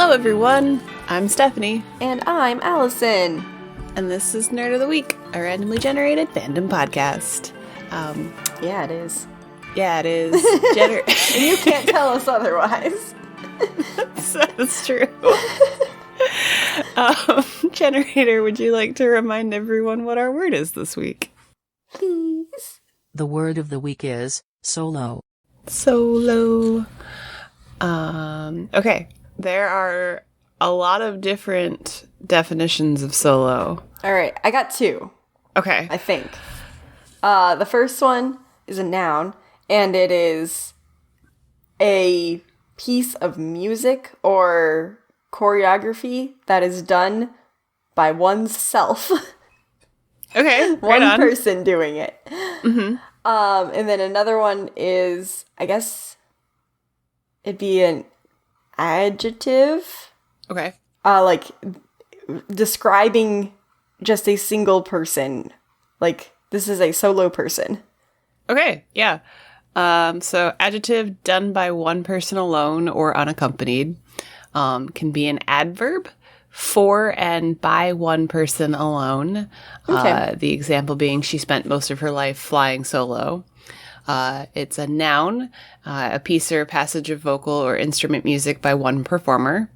Hello everyone, I'm Stephanie. And I'm Allison. And this is Nerd of the Week, a randomly generated fandom podcast. Yeah, it is. Yeah, it is. And you can't tell us otherwise. That's true. Generator, would you like to remind everyone what our word is this week? Please. The word of the week is solo. Solo. Okay. There are a lot of different definitions of solo. All right, I got two. Okay. I think. The first one is a noun, and it is a piece of music or choreography that is done by one's self. Okay. One person doing it. Mm-hmm. And then another one is, I guess, it'd be an adjective. Okay. Like describing just a single person. Like, this is a solo person. Okay, yeah. So adjective done by one person alone or unaccompanied can be an adverb for and by one person alone. Okay. The example being she spent most of her life flying solo. It's a noun, a piece or passage of vocal or instrument music by one performer.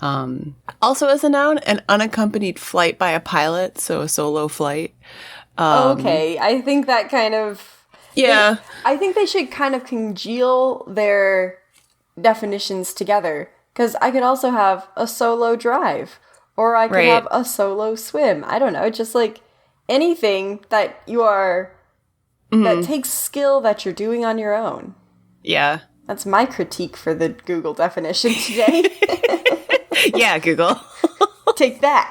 Also as a noun, an unaccompanied flight by a pilot, so a solo flight. Okay, I think that kind of... Yeah. I think they should kind of congeal their definitions together. Because I could also have a solo drive. Or I could have a solo swim. I don't know, just like anything that you are... that takes skill that you're doing on your own. Yeah. That's my critique for the Google definition today. Yeah, Google. Take that.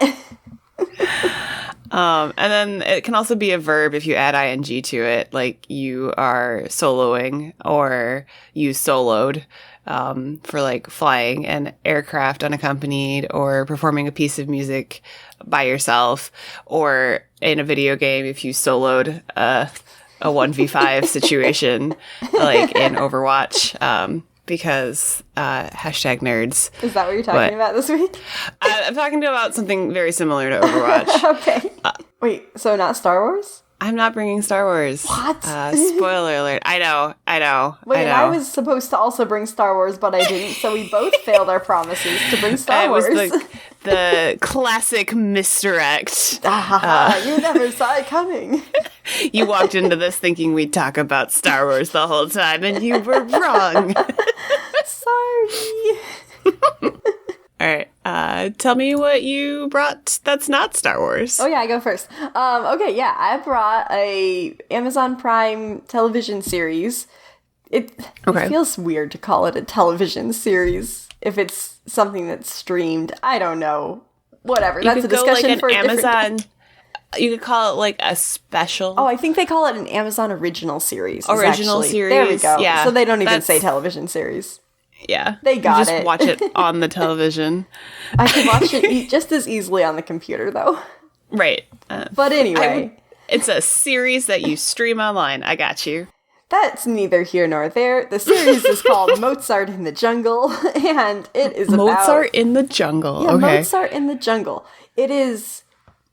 And then it can also be a verb if you add ing to it, like you are soloing or you soloed for like flying an aircraft unaccompanied or performing a piece of music by yourself, or in a video game if you soloed a 1v5 situation like in Overwatch, because hashtag nerds. Is that what you're talking about this week? I'm talking about something very similar to Overwatch. Okay. Wait, so not Star Wars? I'm not bringing Star Wars. What? Spoiler alert. I know. Wait, I was supposed to also bring Star Wars, but I didn't, so we both failed our promises to bring Star Wars. It was the classic misdirect. You never saw it coming. You walked into this thinking we'd talk about Star Wars the whole time, and you were wrong. Sorry. All right. Tell me what you brought that's not Star Wars. Oh, yeah, I go first. Okay, yeah, I brought a Amazon Prime television series. It feels weird to call it a television series if it's something that's streamed. I don't know. Whatever. That's a discussion for Amazon. You could call it like a special. Oh, I think they call it an Amazon original series. Original series. There we go. Yeah, so they don't even say television series. Yeah. They got it. Just watch it on the television. I can watch it just as easily on the computer, though. Right. But anyway. It's a series that you stream online. I got you. That's neither here nor there. The series is called Mozart in the Jungle, and it is Mozart in the Jungle. Yeah, okay. Mozart in the Jungle. It is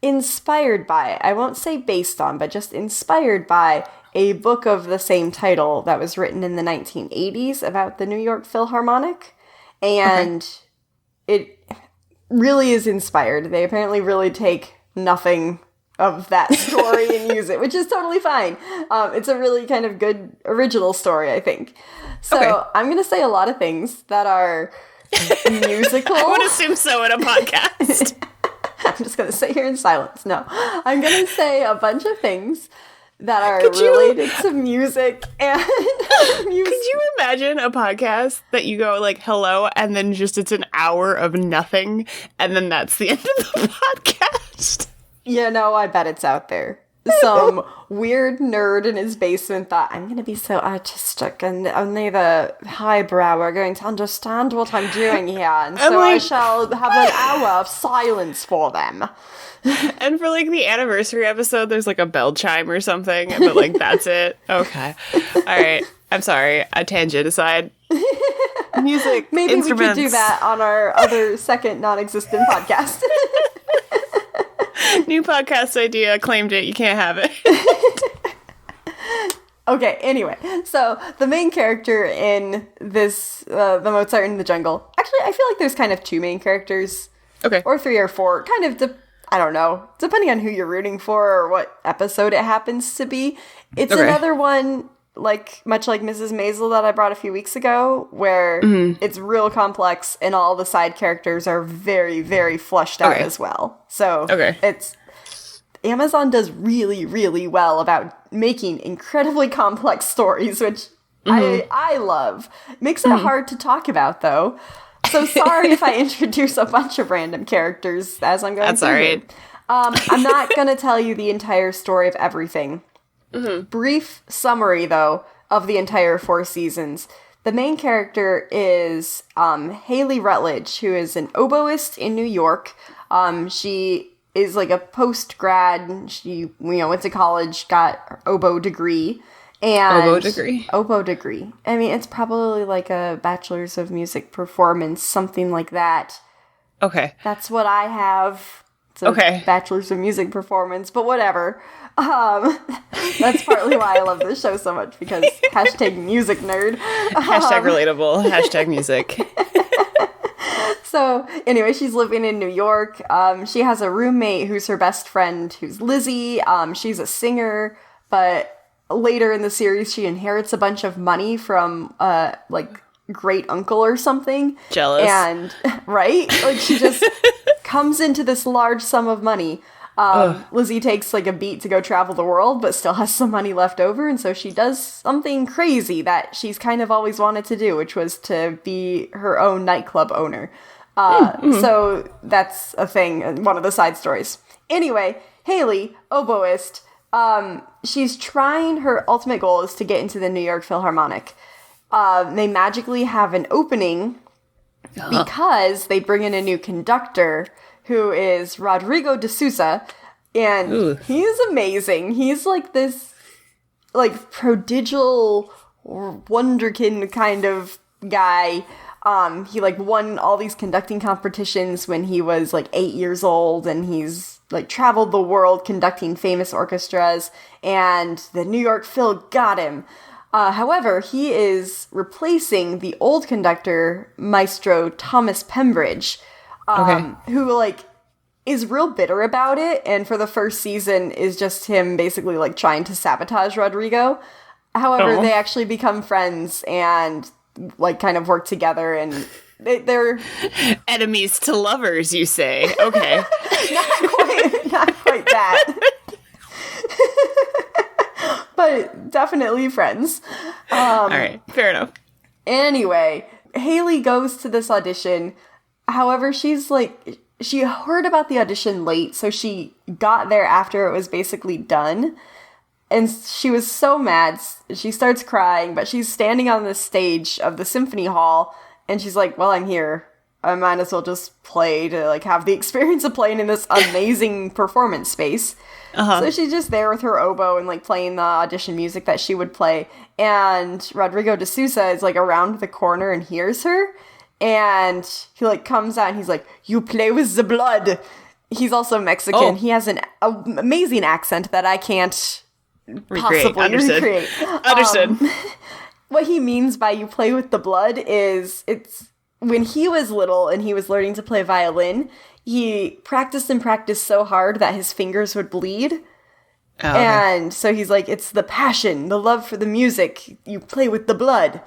inspired by, I won't say based on, but just inspired by a book of the same title that was written in the 1980s about the New York Philharmonic. And it really is inspired. They apparently really take nothing of that story and use it, which is totally fine. It's a really kind of good original story, I think. So I'm going to say a lot of things that are musical. I would assume so in a podcast. I'm just going to sit here in silence. No, I'm going to say a bunch of things that are related to music and music. Could you imagine a podcast that you go like, hello, and then just it's an hour of nothing, and then that's the end of the podcast? Yeah, no, I bet it's out there. Some weird nerd in his basement thought, I'm going to be so artistic, and only the highbrow are going to understand what I'm doing here, and so I shall have an hour of silence for them. And for like the anniversary episode, there's like a bell chime or something, but like that's it. Okay. All right. I'm sorry. A tangent aside. music, Maybe we could do instruments. that on our other second non-existent podcast. New podcast idea. Claimed it. You can't have it. Okay, anyway, so the main character in this, the Mozart in the Jungle, actually, I feel like there's kind of two main characters. Okay. Or three or four, kind of, I don't know, depending on who you're rooting for or what episode it happens to be. It's another one, much like Mrs. Maisel that I brought a few weeks ago, where it's real complex and all the side characters are very, very fleshed out as well. So Amazon does really, really well about making incredibly complex stories, which I love. Makes it hard to talk about, though. So sorry if I introduce a bunch of random characters as I'm going That's through. all right. I'm not going to tell you the entire story of everything. Brief summary, though, of the entire 4 seasons. The main character is Haley Rutledge, who is an oboist in New York. She is like a post-grad. She, went to college, got her oboe degree. And Oboe degree. I mean, it's probably like a bachelor's of music performance, something like that. Okay. That's what I have. It's a bachelor's of music performance, but whatever. That's partly why I love this show so much, because hashtag music nerd. Hashtag relatable. Hashtag music. So, anyway, she's living in New York. She has a roommate who's her best friend, who's Lizzie. She's a singer, but later in the series, she inherits a bunch of money from, great uncle or something. Jealous. And, right? She just comes into this large sum of money. Lizzie takes, a beat to go travel the world, but still has some money left over, and so she does something crazy that she's kind of always wanted to do, which was to be her own nightclub owner. So that's a thing, one of the side stories. Anyway, Haley, oboist, she's trying, her ultimate goal is to get into the New York Philharmonic. They magically have an opening because they bring in a new conductor who is Rodrigo de Souza, and he's amazing. He's this prodigal wonderkin kind of guy. He won all these conducting competitions when he was 8 years old, and he's traveled the world conducting famous orchestras, and the New York Phil got him. However, he is replacing the old conductor, Maestro Thomas Pembridge, who is real bitter about it, and for the first season is just him basically trying to sabotage Rodrigo. However, they actually become friends and kind of work together, and they're enemies to lovers, you say? Okay. not quite that. But definitely friends. All right, fair enough. Anyway, Haley goes to this audition. However, she's she heard about the audition late, so she got there after it was basically done. And she was so mad. She starts crying, but she's standing on the stage of the symphony hall, and she's like, well, I'm here. I might as well just play to have the experience of playing in this amazing performance space. So she's just there with her oboe and playing the audition music that she would play. And Rodrigo de Souza is around the corner and hears her. And he comes out and he's like, you play with the blood. He's also Mexican. He has an amazing accent that I can't possibly recreate. Understood. What he means by you play with the blood is it's when he was little and he was learning to play violin, he practiced and practiced so hard that his fingers would bleed. And so he's like, it's the passion, the love for the music. You play with the blood.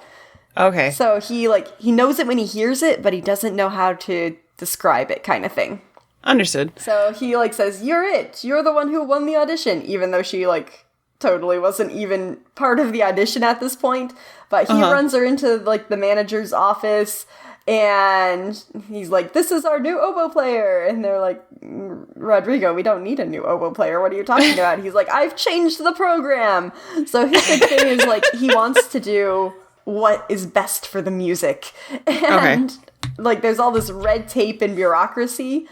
Okay. So he knows it when he hears it, but he doesn't know how to describe it, kind of thing. Understood. So he says, you're it. You're the one who won the audition, even though she totally wasn't even part of the audition at this point. But he runs her into the manager's office, and he's like, this is our new oboe player. And they're like, Rodrigo, we don't need a new oboe player. What are you talking about? He's like, I've changed the program. So his big thing is he wants to do what is best for the music. And there's all this red tape and bureaucracy.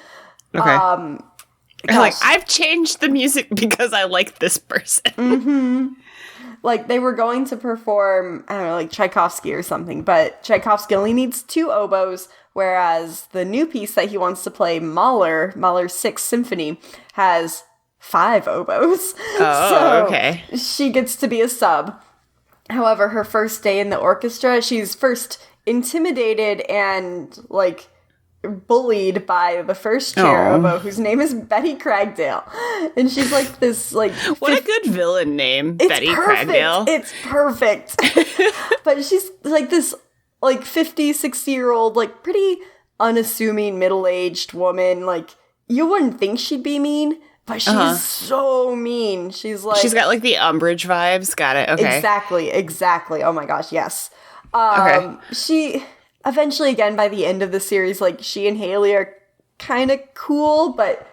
Okay. I've changed the music because I like this person. like, they were going to perform, I don't know, like Tchaikovsky or something, but Tchaikovsky only needs 2 oboes, whereas the new piece that he wants to play, Mahler's Sixth Symphony, has 5 oboes. Oh, so okay. she gets to be a sub. However, her first day in the orchestra, she's first intimidated and, like, bullied by the first chair oboe, whose name is Betty Cragdale. And she's like this, like... What a good villain name, Betty Cragdale. It's perfect. But she's like this, like, 50, 60-year-old, like, pretty unassuming middle-aged woman. Like, you wouldn't think she'd be mean, but she's so mean. She's like... She's got, like, the Umbridge vibes. Got it. Okay. Exactly. Oh my gosh, yes. Okay. She... Eventually, again, by the end of the series, like, she and Haley are kind of cool, but,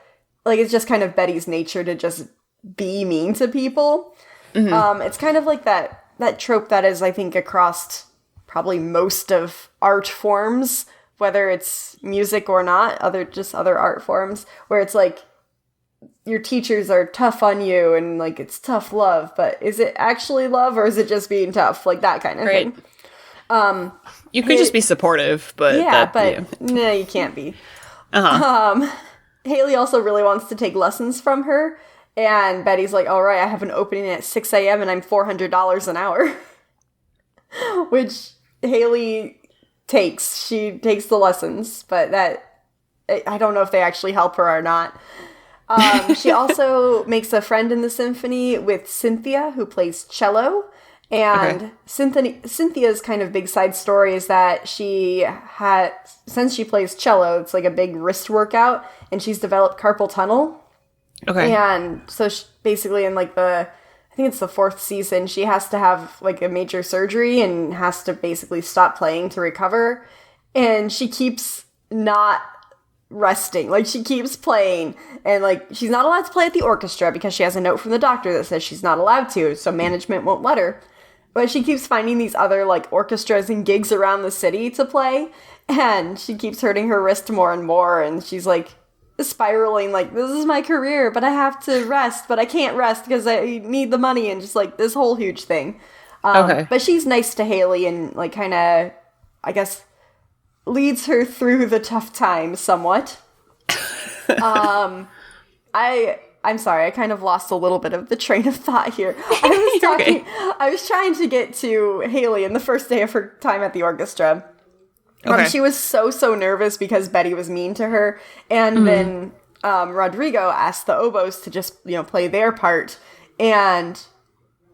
like, it's just kind of Betty's nature to just be mean to people. Mm-hmm. It's kind of like that trope that is, I think, across probably most of art forms, whether it's music or not, other art forms, where it's like, your teachers are tough on you, and, like, it's tough love, but is it actually love, or is it just being tough? Like, that kind of thing. You could just be supportive, but... No, you can't be. Haley also really wants to take lessons from her, and Betty's like, all right, I have an opening at 6 a.m. and I'm $400 an hour. Which Haley takes. She takes the lessons, but I don't know if they actually help her or not. She also makes a friend in the symphony with Cynthia, who plays cello. And Cynthia's kind of big side story is that since she plays cello, it's like a big wrist workout, and she's developed carpal tunnel. Okay. And so basically in, like, I think it's the 4th season, she has to have, like, a major surgery and has to basically stop playing to recover. And she keeps not resting. Like, she keeps playing, and, like, she's not allowed to play at the orchestra because she has a note from the doctor that says she's not allowed to, so management won't let her. But she keeps finding these other, like, orchestras and gigs around the city to play, and she keeps hurting her wrist more and more, and she's, like, spiraling, like, this is my career, but I have to rest, but I can't rest because I need the money, and just, like, this whole huge thing. But she's nice to Haley and, like, kind of, I guess, leads her through the tough times somewhat. I'm sorry, I kind of lost a little bit of the train of thought here. I was trying to get to Haley in the first day of her time at the orchestra. She was so nervous because Betty was mean to her. And then Rodrigo asked the oboes to just, play their part. And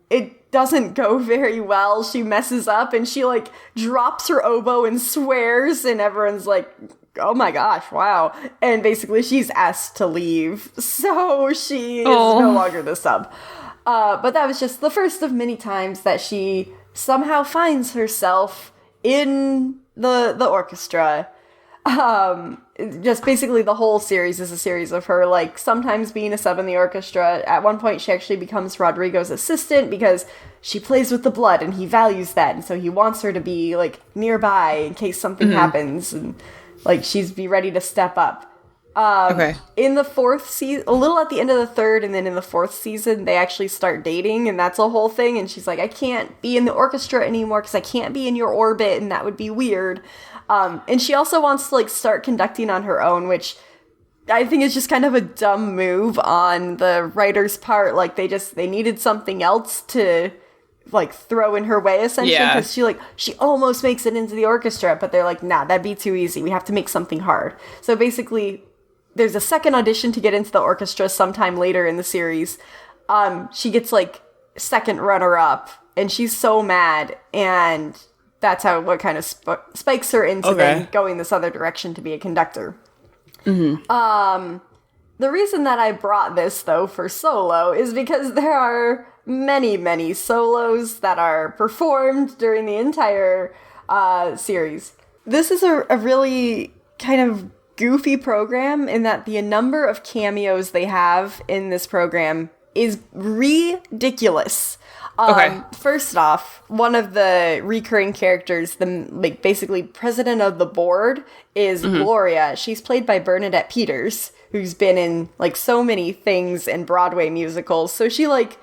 it doesn't go very well. She messes up and she, like, drops her oboe and swears. And everyone's like, oh my gosh, wow. And basically she's asked to leave. So she is no longer the sub. But that was just the first of many times that she somehow finds herself in the orchestra. Just basically the whole series is a series of her, like, sometimes being a sub in the orchestra. At one point she actually becomes Rodrigo's assistant because she plays with the blood and he values that. And so he wants her to be, like, nearby in case something happens. And, like, she's be ready to step up. In the 4th season, a little at the end of the 3rd, and then in the 4th season, they actually start dating, and that's a whole thing. And she's like, I can't be in the orchestra anymore because I can't be in your orbit, and that would be weird. And she also wants to, like, start conducting on her own, which I think is just kind of a dumb move on the writer's part. Like, they needed something else to, like, throw in her way, essentially, because she almost makes it into the orchestra, but they're like, nah, that'd be too easy. We have to make something hard. So basically, there's a second audition to get into the orchestra sometime later in the series. She gets, like, second runner-up, and she's so mad, and that's what kind of spikes her into then going this other direction to be a conductor. The reason that I brought this, though, for solo is because there are many solos that are performed during the entire series. This is a really kind of goofy program in that the number of cameos they have in this program is ridiculous. First off, one of the recurring characters, basically president of the board, is Gloria. She's played by Bernadette Peters, who's been in, like, so many things and Broadway musicals. So she, like,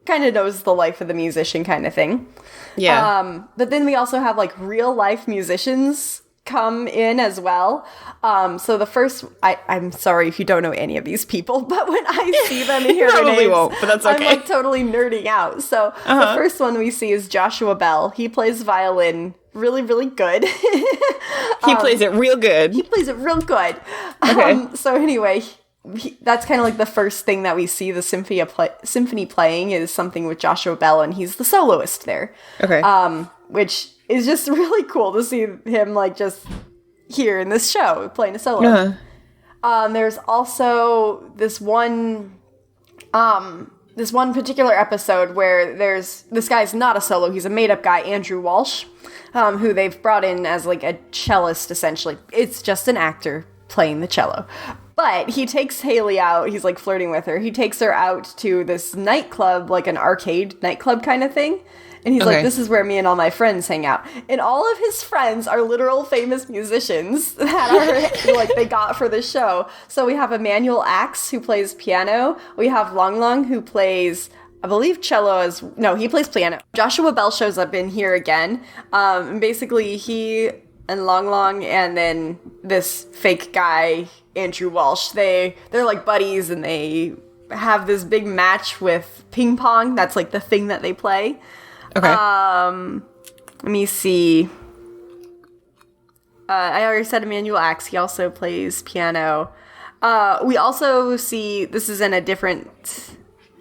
kind of knows the life of the musician kind of thing. Yeah. But then we also have like real life musicians come in as well. So the first, I'm sorry if you don't know any of these people, but when I see them and hear their Probably names, won't, but that's okay. I'm like totally nerding out. So the first one we see is Joshua Bell. He plays violin really, really good. He plays it real good. He plays it real good. Okay. So anyway, that's kind of like the first thing that we see the symphony playing is something with Joshua Bell, and he's the soloist there. Okay. Which is just really cool to see him like just here in this show playing a solo. There's also this one particular episode where this guy's not a solo, he's a made-up guy, Andrew Walsh, who they've brought in as like a cellist essentially. It's just an actor playing the cello. But he takes Haley out, he's like flirting with her, he takes her out to this nightclub, like an arcade nightclub kind of thing. And he's like, this is where me and all my friends hang out. And all of his friends are literal famous musicians that are, like, they got for this show. So we have Emmanuel Axe, who plays piano. We have Long Long, who plays, I believe, cello no, he plays piano. Joshua Bell shows up in here again. And basically, he and Long Long and then this fake guy, Andrew Walsh, they're like buddies, and they have this big match with ping pong. That's, like, the thing that they play. Okay. Let me see. I already said Emmanuel Axe. He also plays piano. We also see, this is in a different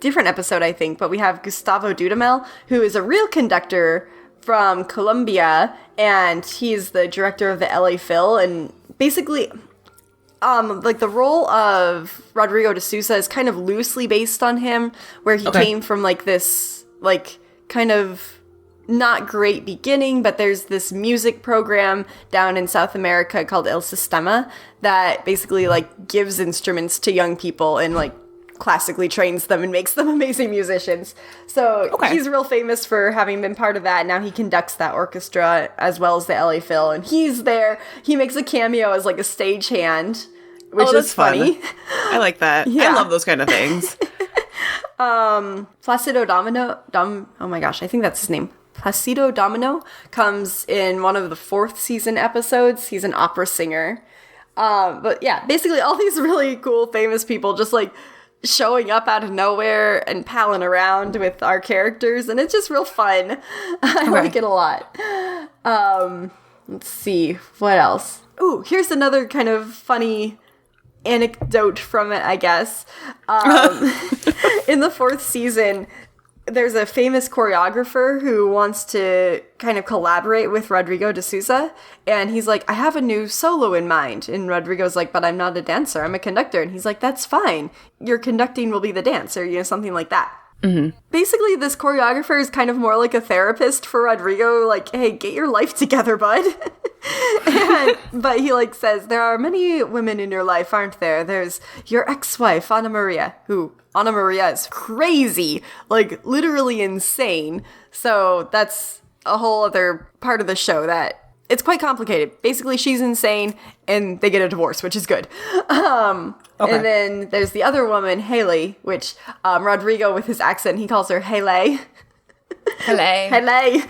episode, I think, but we have Gustavo Dudamel, who is a real conductor from Colombia, and he's the director of the LA Phil, and basically, like the role of Rodrigo de Souza is kind of loosely based on him, where he came from like this, like, kind of not great beginning, but there's this music program down in South America called El Sistema that basically like gives instruments to young people and like classically trains them and makes them amazing musicians. So he's real famous for having been part of that. Now he conducts that orchestra as well as the LA Phil, and he's there. He makes a cameo as like a stagehand, which is funny. I like that. Yeah. I love those kind of things. Placido oh my gosh, I think that's his name. Placido Domino comes in one of the 4th season episodes. He's an opera singer. But yeah, basically all these really cool, famous people just like showing up out of nowhere and palling around with our characters, and it's just real fun. I like it a lot. Let's see, what else? Ooh, here's another kind of funny anecdote from it, I guess. In the 4th season, there's a famous choreographer who wants to kind of collaborate with Rodrigo de Souza, and he's like, I have a new solo in mind. And Rodrigo's like, but I'm not a dancer, I'm a conductor. And he's like, that's fine. Your conducting will be the dance, or, you know, something like that. Mm-hmm. Basically, this choreographer is kind of more like a therapist for Rodrigo, like, hey, get your life together, bud. But he, like, says, there are many women in your life, aren't there? There's your ex-wife, Ana Maria, who, Ana Maria is crazy, like, literally insane. So that's a whole other part of the show that it's quite complicated. Basically, she's insane, and they get a divorce, which is good. And then there's the other woman, Haley, which Rodrigo, with his accent, he calls her Haley. Haley.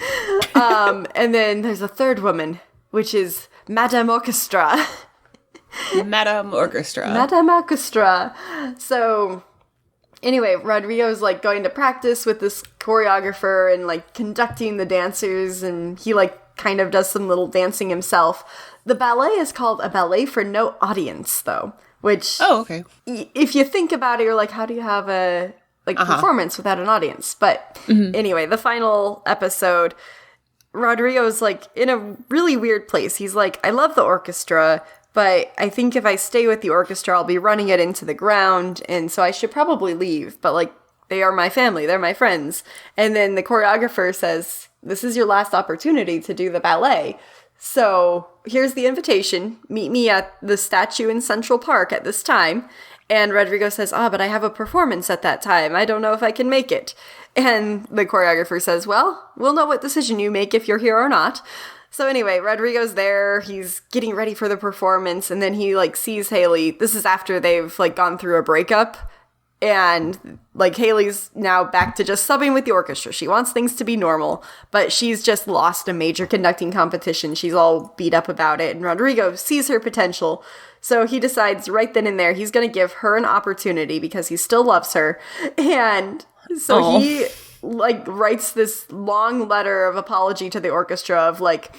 And then there's a third woman, which is Madame Orchestra. Madame Orchestra. Madame Orchestra. So anyway, Rodrigo's like going to practice with this choreographer and like conducting the dancers, and he like kind of does some little dancing himself. The ballet is called A Ballet for No Audience, though, which if you think about it, you're like, how do you have a performance without an audience? But anyway, the final episode, Rodrigo's like in a really weird place. He's like, I love the orchestra, but I think if I stay with the orchestra, I'll be running it into the ground, and so I should probably leave. But like, they are my family, they're my friends. And then the choreographer says, this is your last opportunity to do the ballet. So here's the invitation. Meet me at the statue in Central Park at this time. And Rodrigo says, but I have a performance at that time. I don't know if I can make it. And the choreographer says, well, we'll know what decision you make if you're here or not. So anyway, Rodrigo's there. He's getting ready for the performance. And then he like sees Haley. This is after they've like gone through a breakup. And like Haley's now back to just subbing with the orchestra. She wants things to be normal, but she's just lost a major conducting competition. She's all beat up about it. And Rodrigo sees her potential. So he decides right then and there he's going to give her an opportunity because he still loves her. And so he like writes this long letter of apology to the orchestra of like,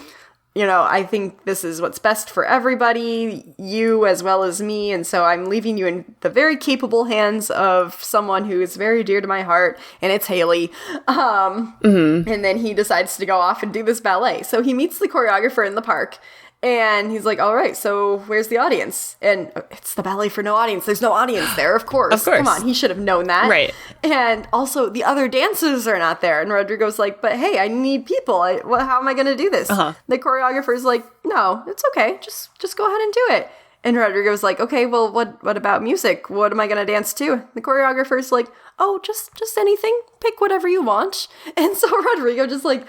you know, I think this is what's best for everybody, you as well as me, and so I'm leaving you in the very capable hands of someone who is very dear to my heart, and it's Haley. And then he decides to go off and do this ballet. So he meets the choreographer in the park, and he's like, all right, so where's the audience? And it's the ballet for no audience. There's no audience there, of course. Of course. Come on, he should have known that. Right. And also, the other dancers are not there. And Rodrigo's like, but hey, I need people. How am I going to do this? The choreographer's like, no, it's okay. Just go ahead and do it. And Rodrigo's like, okay, well, what about music? What am I going to dance to? The choreographer's like, oh, just anything. Pick whatever you want. And so Rodrigo just like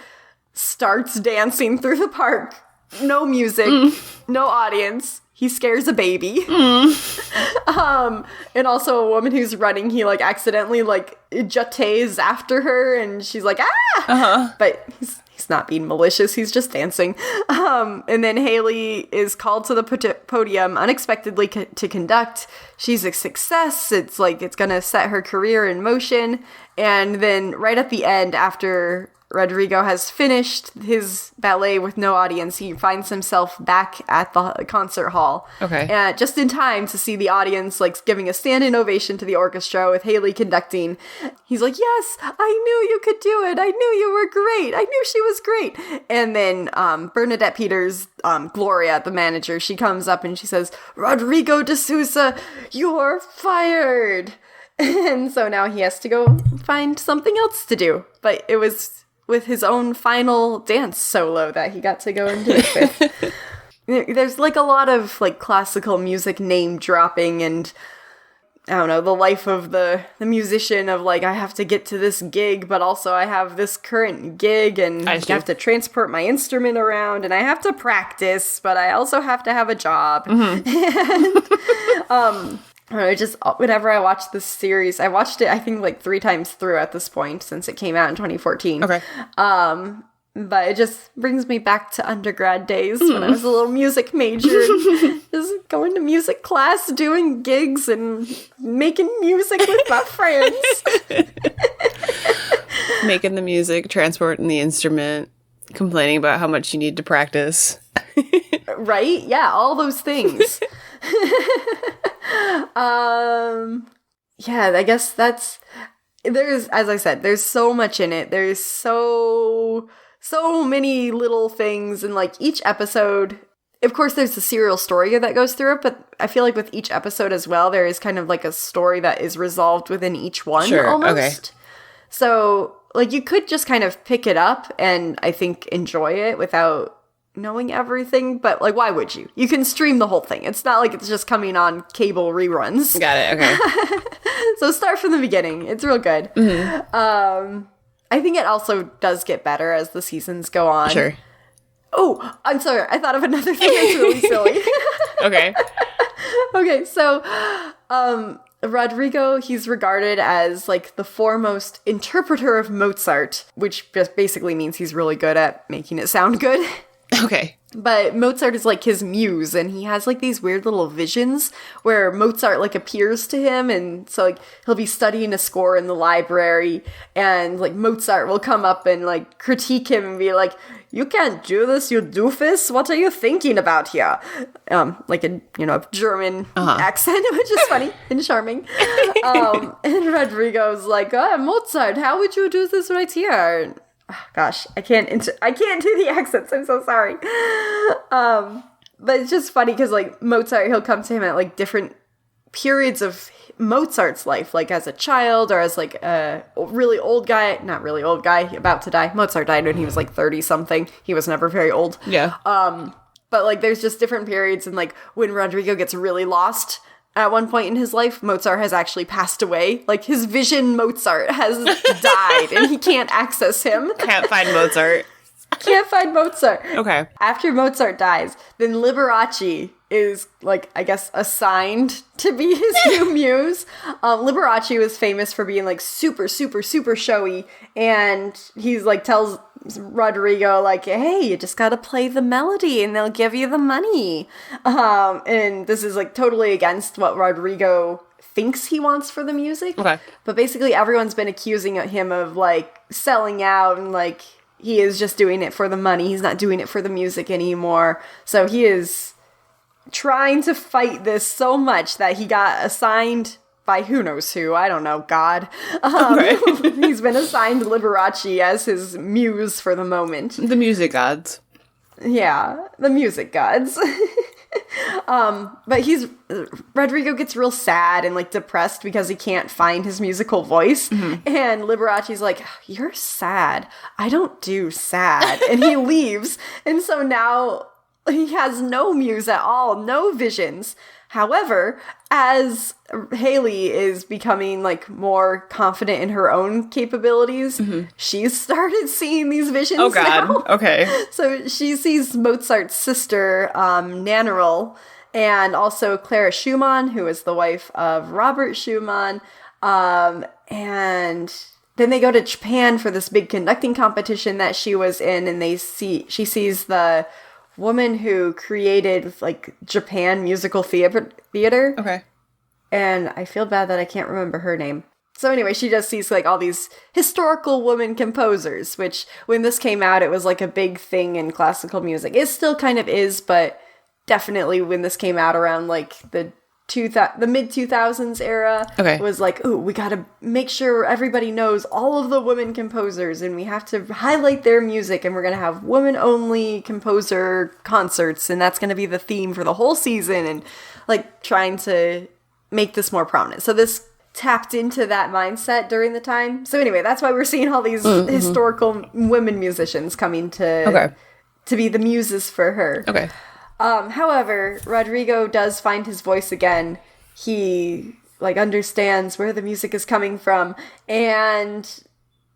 starts dancing through the park. No music, no audience. He scares a baby. And also a woman who's running, he like accidentally like jetés after her and she's like, ah! But he's not being malicious. He's just dancing. And then Haley is called to the podium unexpectedly to conduct. She's a success. It's like it's going to set her career in motion. And then right at the end, after Rodrigo has finished his ballet with no audience, he finds himself back at the concert hall. Okay. Just in time to see the audience like giving a standing ovation to the orchestra with Haley conducting. He's like, yes, I knew you could do it. I knew you were great. I knew she was great. And then Bernadette Peters, Gloria, the manager, she comes up and she says, Rodrigo de Souza, you're fired. And so now he has to go find something else to do. But it was with his own final dance solo that he got to go and do it with. There's like a lot of like classical music name dropping and I don't know, the life of the musician of like, I have to get to this gig, but also I have this current gig and I have to transport my instrument around and I have to practice, but I also have to have a job. And, I don't know, just whenever I watch this series, I watched it, I think, like 3 times through at this point since it came out in 2014. Okay. But it just brings me back to undergrad days when I was a little music major. Just going to music class, doing gigs, and making music with my friends. Making the music, transporting the instrument, complaining about how much you need to practice. Right? Yeah, all those things. Yeah, I guess there's, as I said, there's so much in it. There's so many little things, and like each episode, of course there's the serial story that goes through it, but I feel like with each episode as well, there is kind of like a story that is resolved within each one. Sure, almost. okay. So like you could just kind of pick it up and I think enjoy it without knowing everything, but like why would you? You can stream the whole thing. It's not like it's just coming on cable reruns. Got it, okay. So start from the beginning. It's real good. I think it also does get better as the seasons go on. Sure. Oh, I'm sorry. I thought of another thing that's really silly. Okay. Okay, so Rodrigo, he's regarded as like the foremost interpreter of Mozart, which just basically means he's really good at making it sound good. Okay. But Mozart is like his muse, and he has like these weird little visions where Mozart like appears to him, and so like he'll be studying a score in the library, and like Mozart will come up and like critique him and be like, "You can't do this, you doofus! What are you thinking about here?" Like a German accent, which is funny and charming. And Rodrigo's like, "Oh, Mozart, how would you do this right here?" Gosh, I can't do the accents. I'm so sorry. But it's just funny because like Mozart, he'll come to him at like different periods of Mozart's life, like as a child or as like a really old guy, not really old guy, about to die. Mozart died when he was like 30 something. He was never very old. Yeah. But like there's just different periods, and like when Rodrigo gets really lost at one point in his life, Mozart has actually passed away. Like, his vision Mozart has died, and he can't access him. Can't find Mozart. Can't find Mozart. Okay. After Mozart dies, then Liberace is, like, I guess, assigned to be his new muse. Liberace was famous for being, like, super, super, super showy, and he's, like, tells Rodrigo, like, hey, you just gotta play the melody and they'll give you the money. And this is, like, totally against what Rodrigo thinks he wants for the music. Okay. But basically everyone's been accusing him of, like, selling out and, like, he is just doing it for the money. He's not doing it for the music anymore. So he is trying to fight this so much that he got assigned by who knows who. I don't know, God. He's been assigned Liberace as his muse for the moment. The music gods. Yeah, the music gods. But Rodrigo gets real sad and, like, depressed because he can't find his musical voice. Mm-hmm. And Liberace's like, you're sad. I don't do sad. And he leaves. And so now he has no muse at all, no visions. However, as Haley is becoming, like, more confident in her own capabilities, she's started seeing these visions. Oh, God. Now. Okay. So she sees Mozart's sister, Nannerl, and also Clara Schumann, who is the wife of Robert Schumann. And then they go to Japan for this big conducting competition that she was in, and she sees the woman who created, like, Japan musical theater. Okay. And I feel bad that I can't remember her name. So anyway, she just sees, like, all these historical women composers, which when this came out, it was, like, a big thing in classical music. It still kind of is, but definitely when this came out around, like, the mid-2000s era, okay, it was like, ooh, we gotta make sure everybody knows all of the women composers, and we have to highlight their music, and we're gonna have women-only composer concerts, and that's gonna be the theme for the whole season, and, like, trying to make this more prominent. So this tapped into that mindset during the time. So anyway, that's why we're seeing all these historical women musicians coming to be the muses for her. Okay. However, Rodrigo does find his voice again. He, like, understands where the music is coming from, and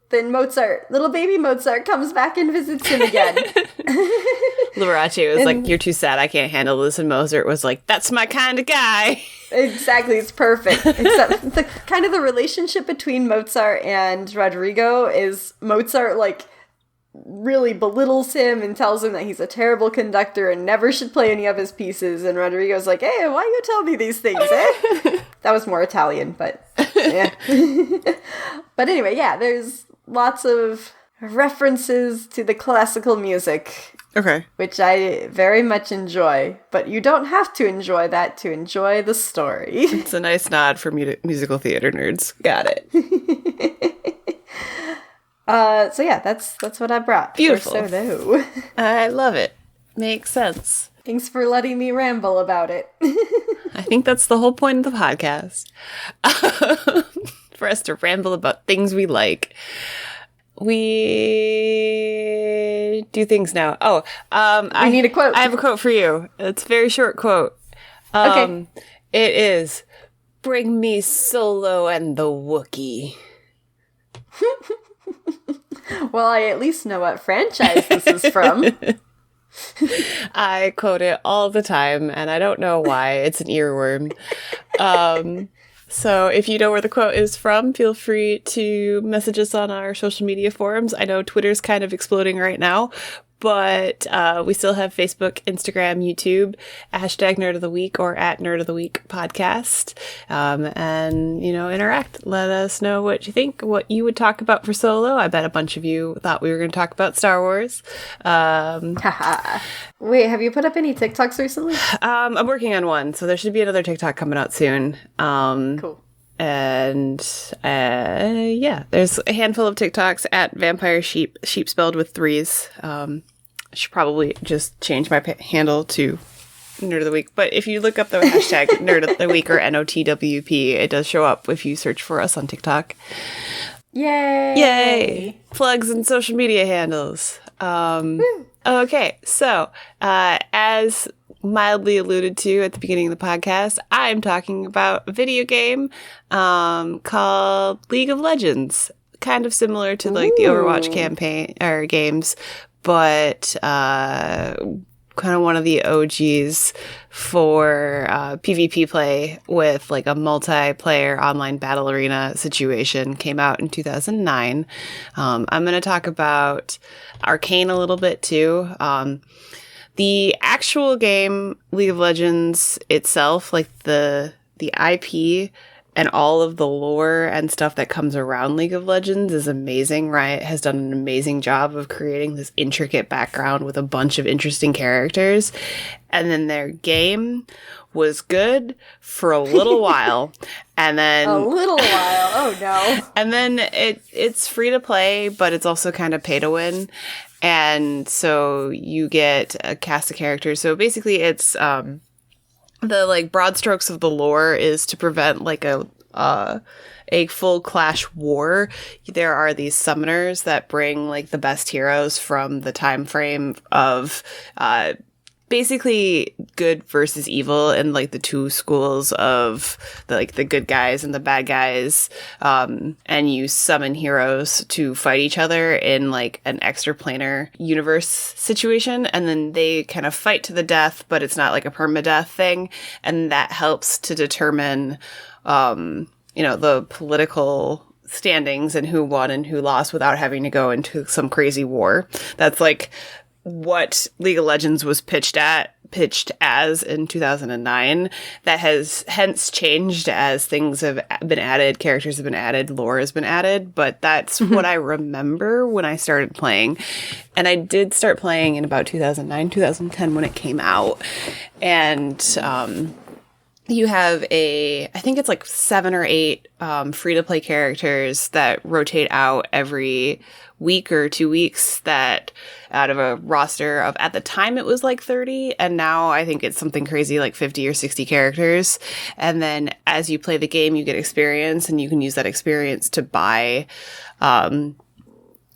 then little baby Mozart comes back and visits him again. Liberace was like, you're too sad, I can't handle this, and Mozart was like, that's my kind of guy. Exactly, it's perfect. Except the relationship between Mozart and Rodrigo is Mozart, like, really belittles him and tells him that he's a terrible conductor and never should play any of his pieces, and Rodrigo's like, hey, why you tell me these things, eh? That was more Italian, but yeah. But anyway, yeah, there's lots of references to the classical music. Okay. Which I very much enjoy, but you don't have to enjoy that to enjoy the story. It's a nice nod for musical theater nerds. Got it. So yeah, that's what I brought. Beautiful. For Solo. I love it. Makes sense. Thanks for letting me ramble about it. I think that's the whole point of the podcast. For us to ramble about things we like. We do things now. Oh, I need a quote. I have a quote for you. It's a very short quote. Okay. It is, "Bring me Solo and the Wookiee." Well, I at least know what franchise this is from. I quote it all the time, and I don't know why. It's an earworm. So if you know where the quote is from, feel free to message us on our social media forums. I know Twitter's kind of exploding right now, but we still have Facebook, Instagram, YouTube, #Nerd of the Week or @Nerd of the Week podcast. And, interact. Let us know what you think, what you would talk about for Solo. I bet a bunch of you thought we were going to talk about Star Wars. Wait, have you put up any TikToks recently? I'm working on one, so there should be another TikTok coming out soon. Cool. And there's a handful of TikToks at Vampire Sheep spelled with 3s. I should probably just change my handle to Nerd of the Week. But if you look up the hashtag Nerd of the Week or NOTWP, it does show up if you search for us on TikTok. Yay! Yay! Plugs and social media handles. Okay, so as mildly alluded to at the beginning of the podcast, I'm talking about a video game called League of Legends. Kind of similar to like the Overwatch campaign or games, but kind of one of the OGs for PvP play with like a multiplayer online battle arena situation. Came out in 2009. I'm going to talk about Arcane a little bit too. The actual game, League of Legends itself, like the IP and all of the lore and stuff that comes around League of Legends is amazing. Riot has done an amazing job of creating this intricate background with a bunch of interesting characters. And then their game was good for a little while. And then a little while. Oh no. And then it's free to play, but it's also kind of pay to win. And so you get a cast of characters. So basically it's the like broad strokes of the lore is to prevent like a full clash war. There are these summoners that bring like the best heroes from the time frame of basically good versus evil, and like the two schools of the good guys and the bad guys, and you summon heroes to fight each other in like an extraplanar universe situation, and then they kind of fight to the death, but it's not like a permadeath thing, and that helps to determine the political standings and who won and who lost without having to go into some crazy war. That's like what League of Legends was pitched as in 2009. That has hence changed as things have been added, characters have been added, lore has been added, but that's what I remember when I started playing. And I did start playing in about 2009, 2010 when it came out. And you have I think it's like 7 or 8 free-to-play characters that rotate out every week or 2 weeks, that out of a roster of, at the time it was like 30, and now I think it's something crazy like 50 or 60 characters. And then as you play the game, you get experience, and you can use that experience to buy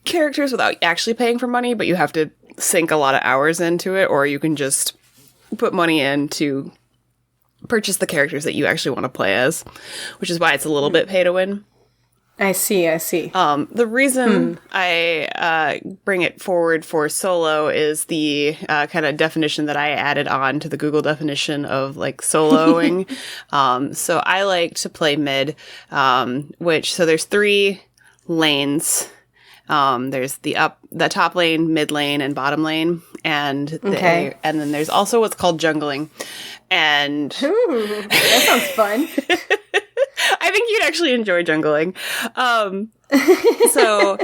characters without actually paying for money, but you have to sink a lot of hours into it, or you can just put money in to purchase the characters that you actually want to play as, which is why it's a little bit pay to win. I see. The reason I bring it forward for solo is the kind of definition that I added on to the Google definition of like soloing. So I like to play mid, so there's 3 lanes. There's the top lane, mid lane, and bottom lane, and then there's also what's called jungling. And ooh, that sounds fun. I think you'd actually enjoy jungling. So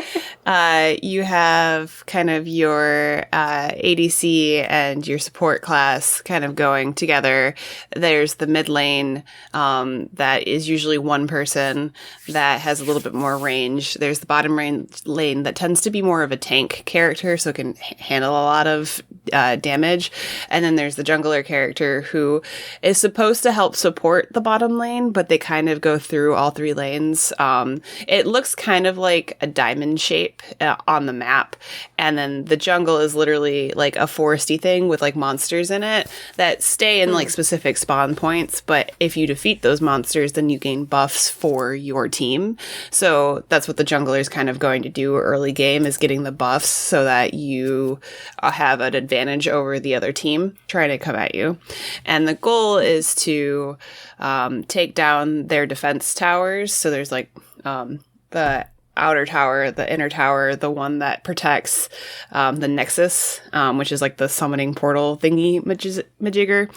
you have kind of your ADC and your support class kind of going together. There's the mid lane that is usually one person that has a little bit more range. There's the bottom lane that tends to be more of a tank character, so it can handle a lot of damage. And then there's the jungler character who is supposed to help support the bottom lane, but they kind of go through all 3 lanes. It looks kind of like a diamond shape on the map, and then the jungle is literally like a foresty thing with like monsters in it that stay in like specific spawn points, but if you defeat those monsters, then you gain buffs for your team. So that's what the jungler is kind of going to do early game, is getting the buffs so that you have an advantage over the other team trying to come at you. And the goal is to take down their defense towers. So there's like the outer tower, the inner tower, the one that protects the Nexus, which is like the summoning portal thingy majigger,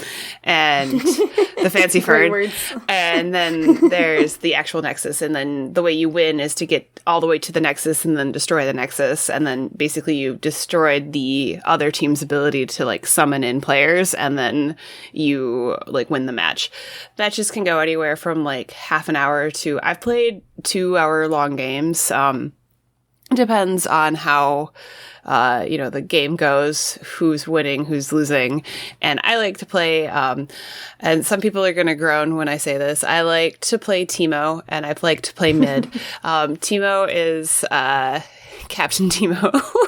and the fancy fern. And then there's the actual Nexus, and then the way you win is to get all the way to the Nexus and then destroy the Nexus, and then basically you've destroyed the other team's ability to like summon in players, and then you like win the match. Matches can go anywhere from like half an hour to, I've played 2-hour long games. Depends on how the game goes, who's winning, who's losing. And I like to play, and some people are going to groan when I say this, I like to play Teemo, and I like to play mid. Teemo is Captain Teemo.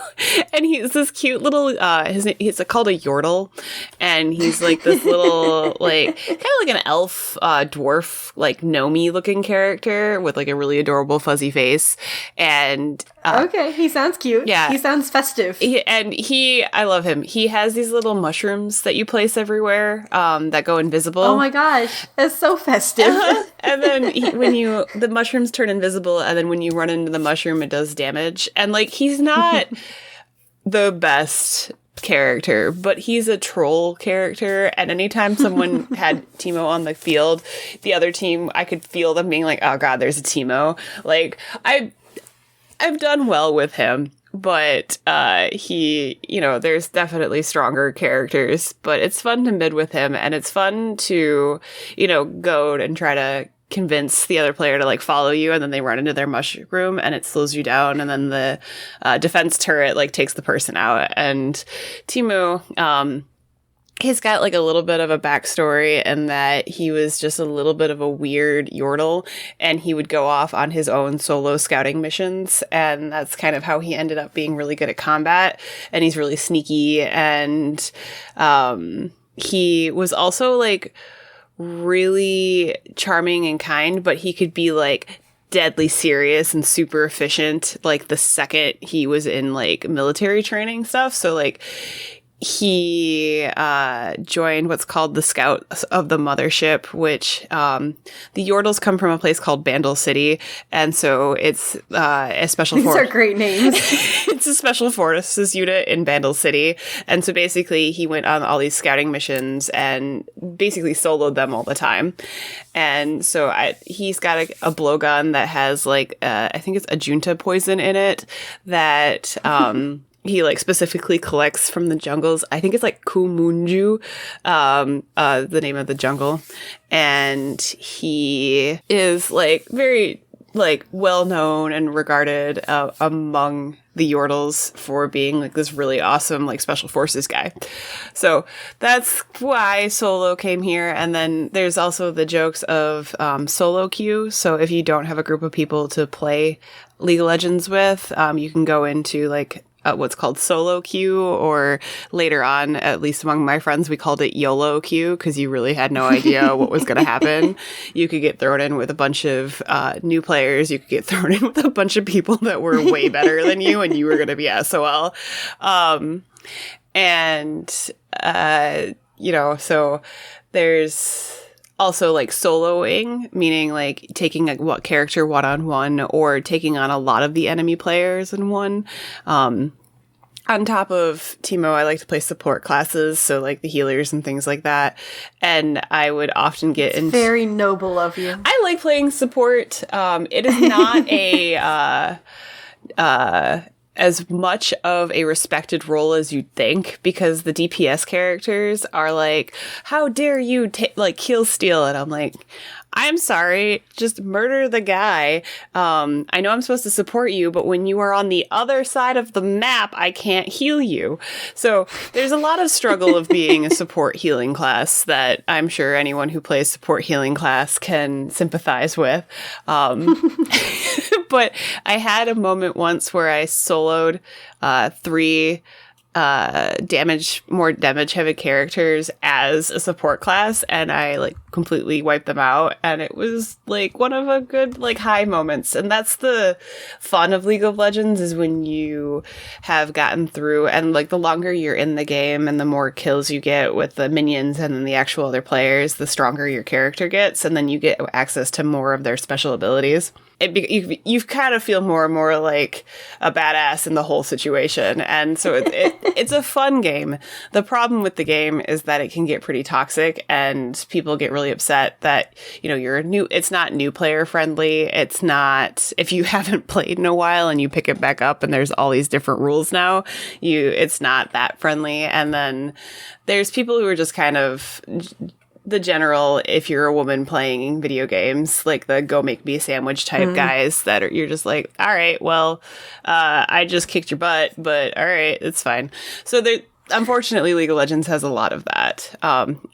And he's this cute little, he's called a Yordle, and he's like this little, like, kind of like an elf, dwarf, like, gnomey looking character with like a really adorable fuzzy face. And Okay, he sounds cute. Yeah. He sounds festive. I love him. He has these little mushrooms that you place everywhere that go invisible. Oh my gosh, it's so festive. And then the mushrooms turn invisible, and then when you run into the mushroom, it does damage. And like, he's not the best character, but he's a troll character, and anytime someone had Teemo on the field, the other team, I could feel them being like, oh god, there's a Teemo. Like, I've done well with him, but there's definitely stronger characters, but it's fun to mid with him, and it's fun to, go and try to convince the other player to like follow you, and then they run into their mushroom and it slows you down, and then the defense turret like takes the person out. And Teemo, he's got like a little bit of a backstory in that he was just a little bit of a weird yordle, and he would go off on his own solo scouting missions, and that's kind of how he ended up being really good at combat. And he's really sneaky, and he was also like really charming and kind, but he could be like deadly serious and super efficient like the second he was in like military training stuff. So like, he joined what's called the Scouts of the Mothership, which the Yordles come from a place called Bandle City, and so it's a special These are great names. It's a special forces unit in Bandle City, and so basically he went on all these scouting missions and basically soloed them all the time. And so he's got a blowgun that has like I think it's a junta poison in it that he like specifically collects from the jungles. I think it's like Kumunju, the name of the jungle. And he is like very like well known and regarded among the Yordles for being like this really awesome like special forces guy. So that's why Solo came here. And then there's also the jokes of solo queue. So if you don't have a group of people to play League of Legends with, you can go into like what's called solo queue, or later on, at least among my friends, we called it Yolo Queue, because you really had no idea what was going to happen. You could get thrown in with a bunch of new players. You could get thrown in with a bunch of people that were way better than you, and you were going to be SOL. So there's also like soloing, meaning like taking a character one-on-one, or taking on a lot of the enemy players in one. On top of Teemo, I like to play support classes, so like the healers and things like that. And I would often get into... Very noble of you. I like playing support. It is not as much of a respected role as you'd think, because the DPS characters are like, how dare you kill steal? And I'm like, I'm sorry, just murder the guy. I know I'm supposed to support you, but when you are on the other side of the map, I can't heal you. So there's a lot of struggle of being a support healing class that I'm sure anyone who plays support healing class can sympathize with. But I had a moment once where I soloed 3 more damage heavy characters as a support class, and I like completely wiped them out, and it was like one of a good like high moments. And that's the fun of League of Legends, is when you have gotten through, and like the longer you're in the game and the more kills you get with the minions and then the actual other players, the stronger your character gets, and then you get access to more of their special abilities. You kind of feel more and more like a badass in the whole situation. And so it's a fun game. The problem with the game is that it can get pretty toxic, and people get really upset that, it's not new player friendly. It's not, if you haven't played in a while and you pick it back up and there's all these different rules now, it's not that friendly. And then there's people who are just kind of the general, if you're a woman playing video games, like the go make me a sandwich type guys that you're just like, all right, well, I just kicked your butt, but all right, it's fine. So unfortunately, League of Legends has a lot of that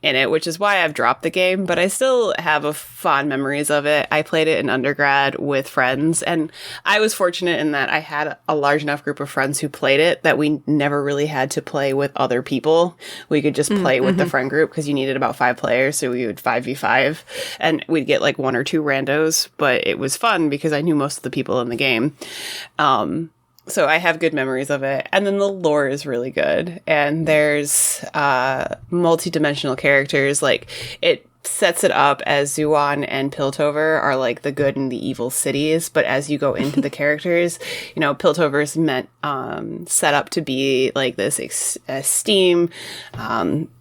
in it, which is why I've dropped the game, but I still have fond memories of it. I played it in undergrad with friends, and I was fortunate in that I had a large enough group of friends who played it that we never really had to play with other people. We could just play with the friend group, because you needed about 5 players, so we would 5v5, and we'd get like 1 or 2 randos, but it was fun because I knew most of the people in the game. So I have good memories of it. And then the lore is really good. And there's multi-dimensional characters. Like, it sets it up as Zuan and Piltover are like the good and the evil cities, but as you go into the characters, you know, Piltover's meant set up to be like this esteem,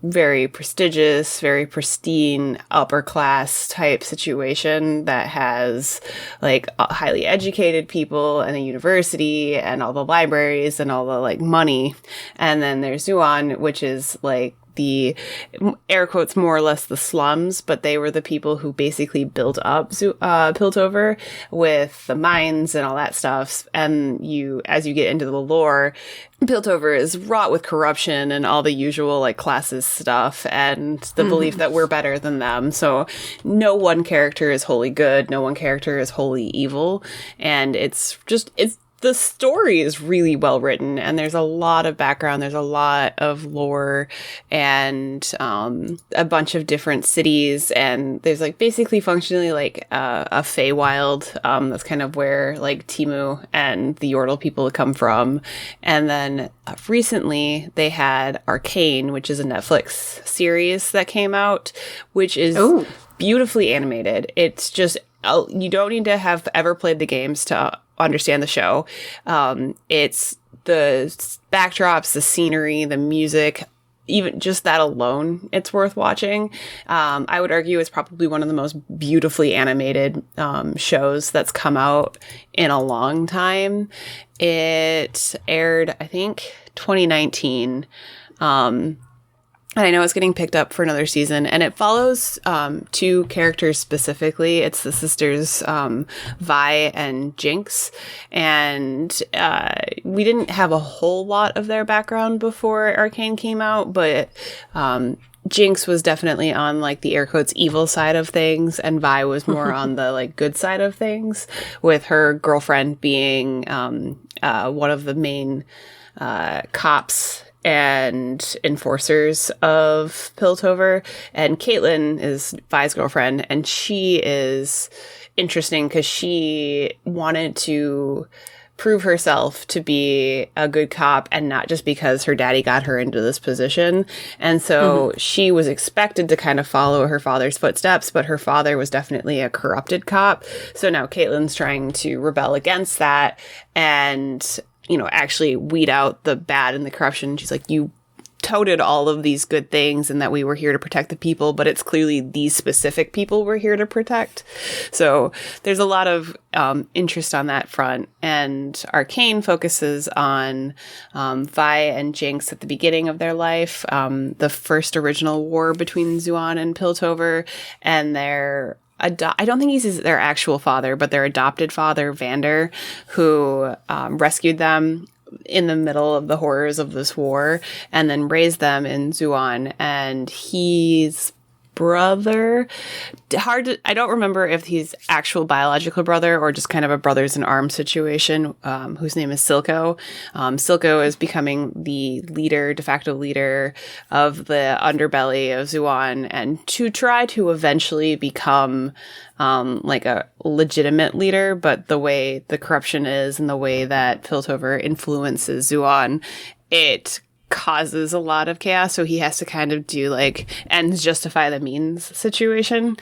very prestigious, very pristine, upper class type situation that has like highly educated people and a university and all the libraries and all the like money. And then there's Zuan, which is like the air quotes more or less the slums, but they were the people who basically built up Piltover with the mines and all that stuff. And as you get into the lore, Piltover is wrought with corruption and all the usual like classist stuff and the belief that we're better than them. So no one character is wholly good, no one character is wholly evil, and the story is really well written, and there's a lot of background, there's a lot of lore, and a bunch of different cities, and there's like basically functionally like a Feywild. That's kind of where like Teemo and the Yordle people come from. And then recently they had Arcane, which is a Netflix series that came out, which is beautifully animated. It's just, you don't need to have ever played the games to understand the show. It's the backdrops, the scenery, the music, even just that alone, it's worth watching. I would argue it's probably one of the most beautifully animated shows that's come out in a long time. It aired, I think, 2019. And I know it's getting picked up for another season, and it follows two characters specifically. It's the sisters Vi and Jinx, and we didn't have a whole lot of their background before Arcane came out, but Jinx was definitely on like the air quotes evil side of things, and Vi was more on the like good side of things, with her girlfriend being one of the main cops and enforcers of Piltover. And Caitlin is Vi's girlfriend, and she is interesting because she wanted to prove herself to be a good cop, and not just because her daddy got her into this position. And so she was expected to kind of follow her father's footsteps, but her father was definitely a corrupted cop. So now Caitlin's trying to rebel against that and, you know, actually weed out the bad and the corruption. She's like, you touted all of these good things and that we were here to protect the people, but it's clearly these specific people we're here to protect. So there's a lot of interest on that front. And Arcane focuses on Vi and Jinx at the beginning of their life, the first original war between Zuan and Piltover, and their I don't think he's their actual father, but their adopted father, Vander, who rescued them in the middle of the horrors of this war and then raised them in Zuan. And he's brother, I don't remember if he's actual biological brother or just kind of a brothers in arms situation, whose name is Silco. Silco is becoming the leader, de facto leader of the underbelly of Zuan, and to try to eventually become like a legitimate leader. But the way the corruption is and the way that Piltover influences Zuan, it causes a lot of chaos, so he has to kind of do like ends justify the means situation.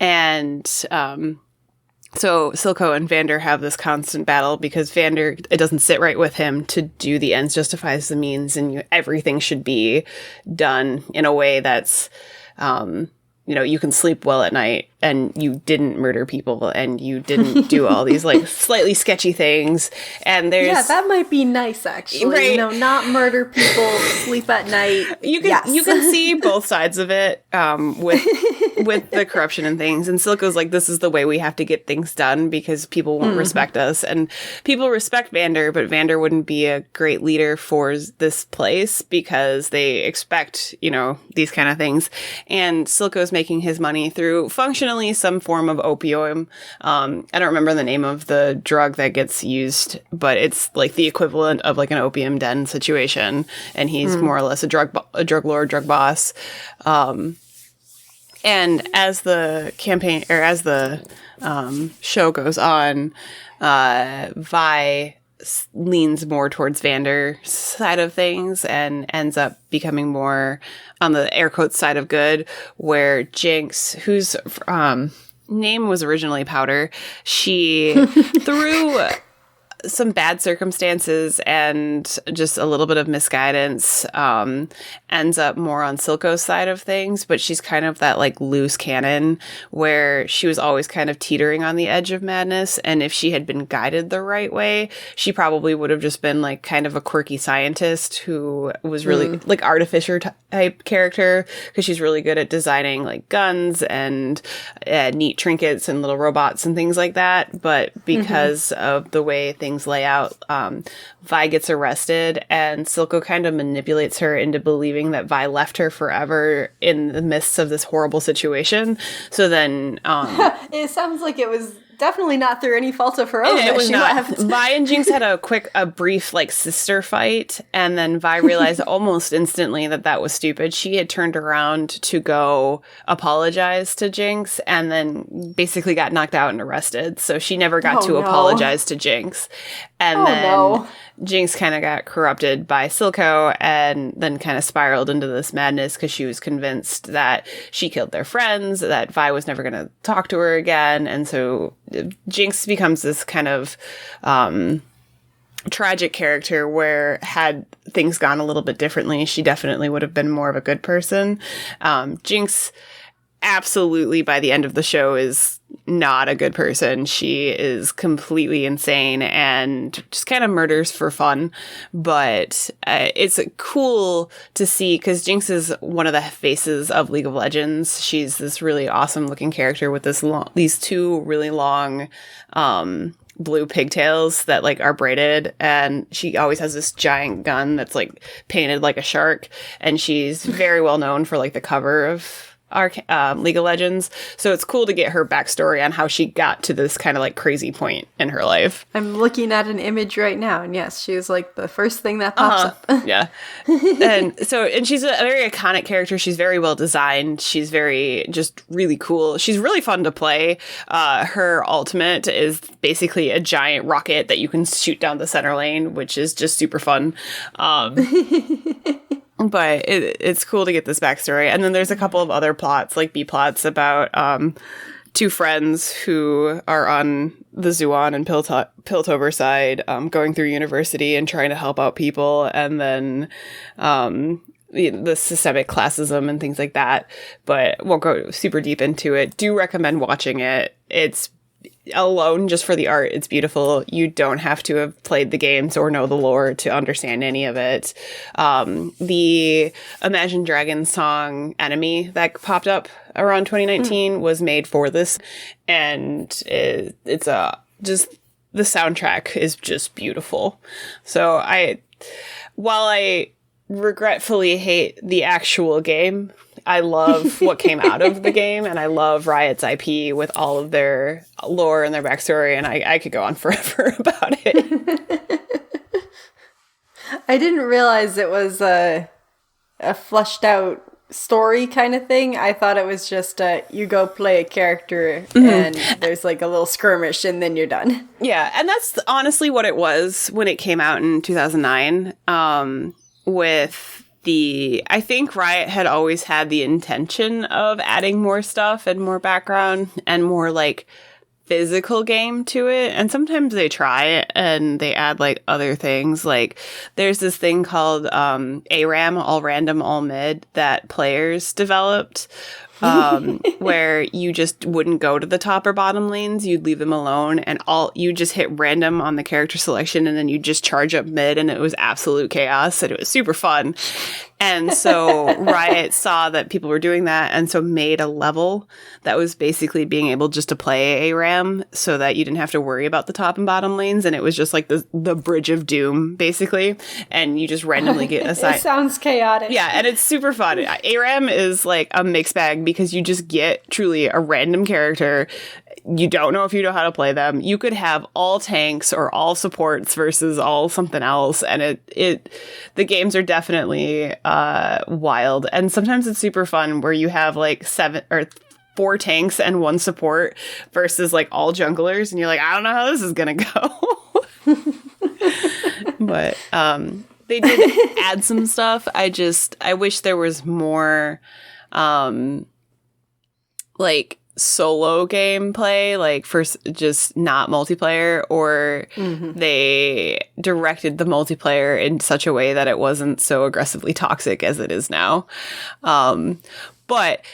And so Silco and Vander have this constant battle because Vander, it doesn't sit right with him to do the ends justifies the means, and everything should be done in a way that's you know, you can sleep well at night and you didn't murder people and you didn't do all these like slightly sketchy things. And there's that might be nice actually. Right. You know, not murder people, sleep at night. You can see both sides of it with the corruption and things. And Silco's like, this is the way we have to get things done because people won't respect us. And people respect Vander, but Vander wouldn't be a great leader for this place because they expect, you know, these kind of things. And Silco's making his money through functionally some form of opium. I don't remember the name of the drug that gets used, but it's like the equivalent of like an opium den situation. And he's more or less a drug lord, drug boss. And as the campaign, or as the show goes on, Vi leans more towards Vander's side of things and ends up becoming more on the air quotes side of good, where Jinx, whose name was originally Powder, she through some bad circumstances and just a little bit of misguidance ends up more on Silco's side of things, but she's kind of that like loose cannon where she was always kind of teetering on the edge of madness, and if she had been guided the right way, she probably would have just been like kind of a quirky scientist who was really like artificer type character, because she's really good at designing like guns and neat trinkets and little robots and things like that. But because of the way things lay out, Vi gets arrested, and Silco kind of manipulates her into believing that Vi left her forever in the midst of this horrible situation. So then it sounds like it was definitely not through any fault of her own. It was not. Left. Vi and Jinx had a brief like sister fight, and then Vi realized almost instantly that was stupid. She had turned around to go apologize to Jinx, and then basically got knocked out and arrested. So she never got to apologize to Jinx, and then Jinx kind of got corrupted by Silco, and then kind of spiraled into this madness because she was convinced that she killed their friends, that Vi was never going to talk to her again, and so Jinx becomes this kind of tragic character where, had things gone a little bit differently, she definitely would have been more of a good person. Jinx absolutely by the end of the show is not a good person. She is completely insane and just kind of murders for fun. But it's cool to see, because Jinx is one of the faces of League of Legends. She's this really awesome looking character with these two really long blue pigtails that like are braided, and she always has this giant gun that's like painted like a shark, and she's very well known for like the cover of our League of Legends. So it's cool to get her backstory on how she got to this kind of like crazy point in her life. I'm looking at an image right now, and yes, she's like the first thing that pops up. Yeah. And she's a very iconic character. She's very well designed. She's very just really cool. She's really fun to play. Her ultimate is basically a giant rocket that you can shoot down the center lane, which is just super fun. But it's cool to get this backstory. And then there's a couple of other plots, like B-plots, about two friends who are on the Zuon and Piltover side, going through university and trying to help out people. And then the systemic classism and things like that. But won't go super deep into it. Do recommend watching it. It's alone just for the art, it's beautiful. You don't have to have played the games or know the lore to understand any of it. The Imagine Dragons song Enemy that popped up around 2019 was made for this, and it's just the soundtrack is just beautiful. So while I regretfully hate the actual game, I love what came out of the game, and I love Riot's IP with all of their lore and their backstory, and I could go on forever about it. I didn't realize it was a fleshed out story kind of thing. I thought it was just you go play a character and there's like a little skirmish and then you're done. Yeah, and that's honestly what it was when it came out in 2009. I think Riot had always had the intention of adding more stuff and more background and more like physical game to it. And sometimes they try it and they add like other things. Like there's this thing called ARAM, all random, all mid, that players developed. Where you just wouldn't go to the top or bottom lanes, you'd leave them alone, and you just hit random on the character selection, and then you just charge up mid, and it was absolute chaos, and it was super fun. And so Riot saw that people were doing that, and so made a level that was basically being able just to play ARAM so that you didn't have to worry about the top and bottom lanes, and it was just like the Bridge of Doom, basically, and you just randomly get assigned. It sounds chaotic. Yeah, and it's super fun. ARAM is like a mixed bag because you just get truly a random character. You don't know if you know how to play them. You could have all tanks or all supports versus all something else, and the games are definitely wild. And sometimes it's super fun where you have like 7 or 4 tanks and 1 support versus like all junglers, and you're like, I don't know how this is gonna go. But they did add some stuff. I wish there was more like solo gameplay, like just not multiplayer, or they directed the multiplayer in such a way that it wasn't so aggressively toxic as it is now. But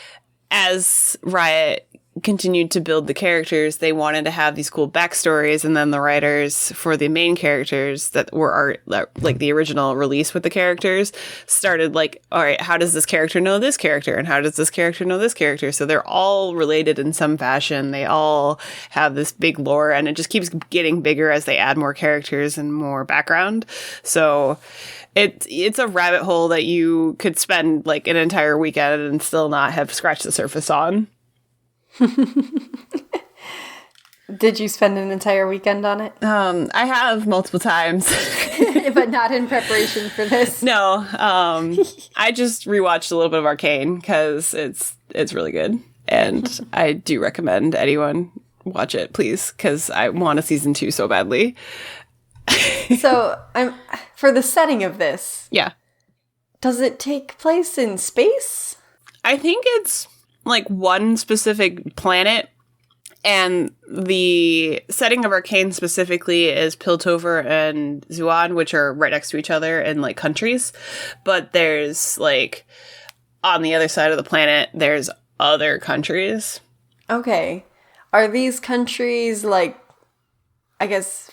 as Riot continued to build the characters, they wanted to have these cool backstories, and then the writers for the main characters that were like the original release with the characters started like, all right, how does this character know this character, and how does this character know this character? So they're all related in some fashion. They all have this big lore, and it just keeps getting bigger as they add more characters and more background. So it's a rabbit hole that you could spend like an entire weekend and still not have scratched the surface on. Did you spend an entire weekend on it? I have multiple times. But not in preparation for this? No. I just rewatched a little bit of Arcane because it's really good. And I do recommend anyone watch it, please, because I want a season 2 so badly. So, for the setting of this... Yeah. Does it take place in space? I think it's like one specific planet, and the setting of Arcane specifically is Piltover and Zuan, which are right next to each other in like countries. But there's like on the other side of the planet, there's other countries. Okay. Are these countries like, I guess,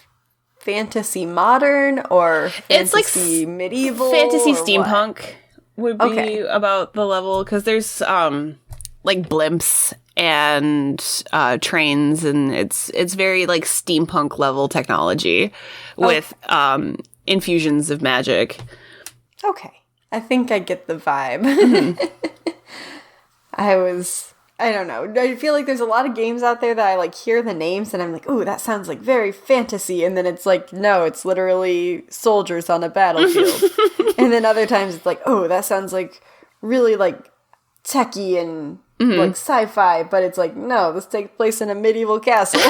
fantasy modern or fantasy medieval? Fantasy steampunk would be about the level, because there's like blimps and trains, and it's very like steampunk level technology with infusions of magic. Okay. I think I get the vibe. I don't know. I feel like there's a lot of games out there that I like hear the names and I'm like, ooh, that sounds like very fantasy. And then it's like, no, it's literally soldiers on a battlefield. And then other times it's like, oh, that sounds like really like techie and like sci-fi, but it's like, no, this takes place in a medieval castle.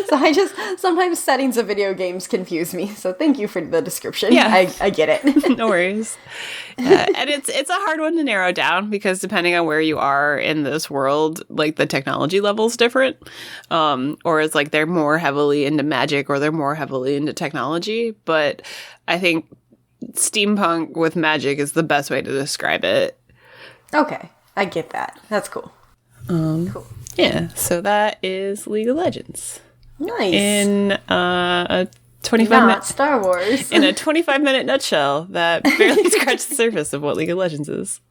So sometimes settings of video games confuse me. So thank you for the description. Yeah. I get it. No worries. And it's a hard one to narrow down, because depending on where you are in this world, like the technology level's different. Or it's like they're more heavily into magic or they're more heavily into technology. But I think steampunk with magic is the best way to describe it. Okay. I get that. That's cool. Cool. Yeah, so that is League of Legends. Nice. In a 25-minute Star Wars. In a 25-minute nutshell that barely scratched the surface of what League of Legends is.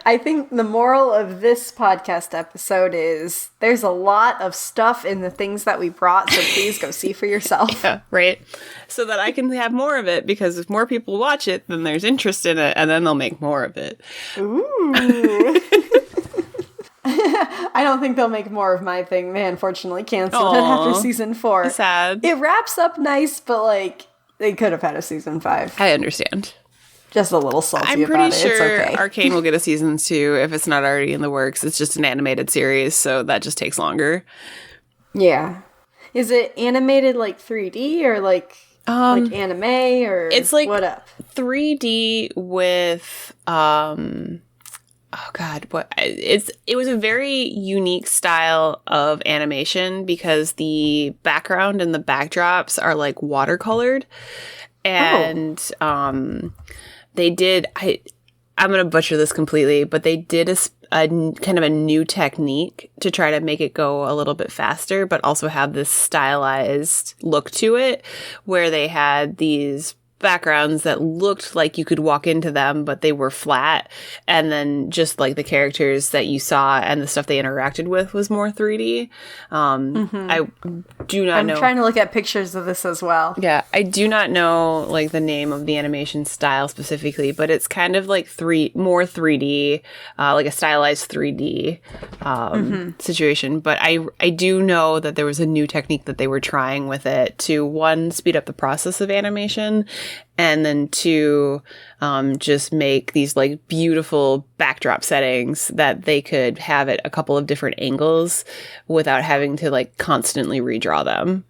I think the moral of this podcast episode is there's a lot of stuff in the things that we brought, so please go see for yourself. Yeah, right. So that I can have more of it, because if more people watch it, then there's interest in it, and then they'll make more of it. Ooh. I don't think they'll make more of my thing. They unfortunately canceled it after season 4. Sad. It wraps up nice, but like they could have had a season 5. I understand. Just a little salty I'm about pretty it. sure It's okay. Arcane will get a season 2 if it's not already in the works. It's just an animated series, so that just takes longer. Yeah. Is it animated like 3D or like anime, or it's like what up? 3D with oh god, what it was a very unique style of animation, because the background and the backdrops are like watercolored, and they did I'm going to butcher this completely, but they did a kind of a new technique to try to make it go a little bit faster, but also have this stylized look to it, where they had these backgrounds that looked like you could walk into them, but they were flat, and then just like the characters that you saw and the stuff they interacted with was more 3D. I do not know. I'm trying to look at pictures of this as well. Yeah, I do not know like the name of the animation style specifically, but it's kind of like more 3D, like a stylized 3D situation. But I do know that there was a new technique that they were trying with it to, one, speed up the process of animation, and then two, just make these like beautiful backdrop settings that they could have at a couple of different angles without having to like constantly redraw them.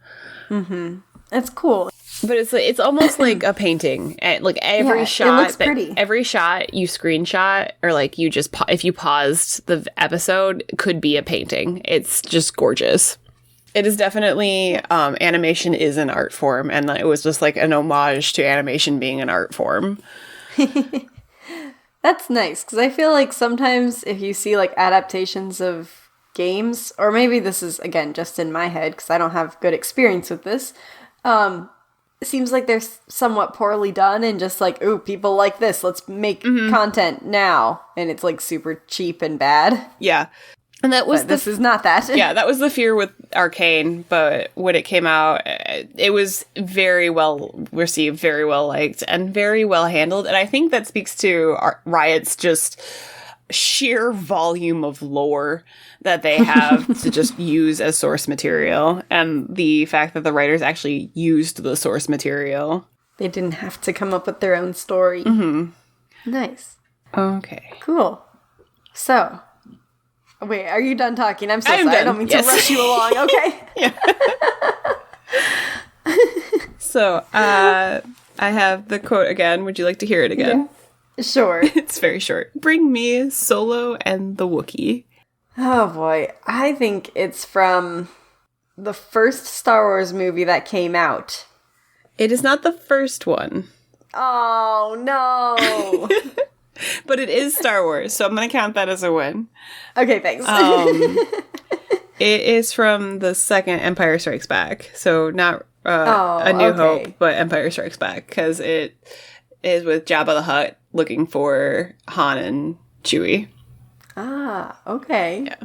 That's cool. But it's almost like a painting. Like every Yeah, shot, it looks pretty. Every shot you screenshot, or like you just if you paused the episode, could be a painting. It's just gorgeous. It is definitely animation is an art form, and it was just like an homage to animation being an art form. That's nice, because I feel like sometimes if you see like adaptations of games, or maybe this is again just in my head because I don't have good experience with this. It seems like they're somewhat poorly done and just like, ooh, people like this. Let's make content now. And it's like super cheap and bad. Yeah. And that was this is not that. Yeah, that was the fear with Arcane, but when it came out, it was very well received, very well liked, and very well handled. And I think that speaks to Riot's just sheer volume of lore that they have to just use as source material, and the fact that the writers actually used the source material. They didn't have to come up with their own story. Nice. Okay. Cool. So, wait, are you done talking? I'm so I'm sorry. done. I don't mean Yes. to rush you along. Okay. So, I have the quote again. Would you like to hear it again? Yeah. Sure. It's very short. Bring me Solo and the Wookiee. Oh boy. I think it's from the first Star Wars movie that came out. It is not the first one, Oh, no. but it is Star Wars, so I'm going to count that as a win. Okay, thanks. It is from the second Empire Strikes Back, so not A New okay. Hope, but Empire Strikes Back, because it is with Jabba the Hutt looking for Han and Chewie. Okay. Yeah.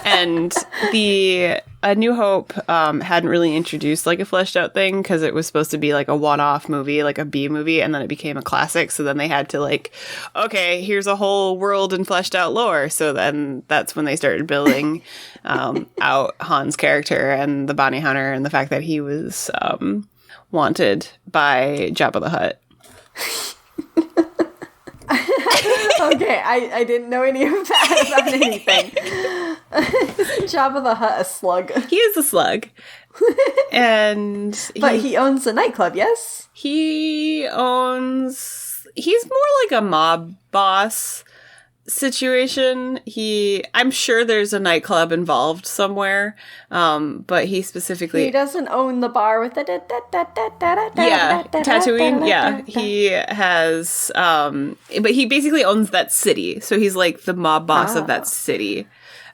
And the A New Hope hadn't really introduced like a fleshed out thing, because it was supposed to be like a one-off movie, like a B movie, and then it became a classic. So then they had to like, okay, here's a whole world and fleshed out lore. So then that's when they started building out Han's character and the bounty hunter and the fact that he was wanted by Jabba the Hutt. Okay, I didn't know any of that about anything. Jabba the Hutt, a slug. He is a slug. And But he owns a nightclub, yes? he's more like a mob boss situation. I'm sure there's a nightclub involved somewhere, but he specifically... He doesn't own the bar with the... Yeah, Tatooine, yeah. He has... but he basically owns that city, so he's like the mob boss of that city.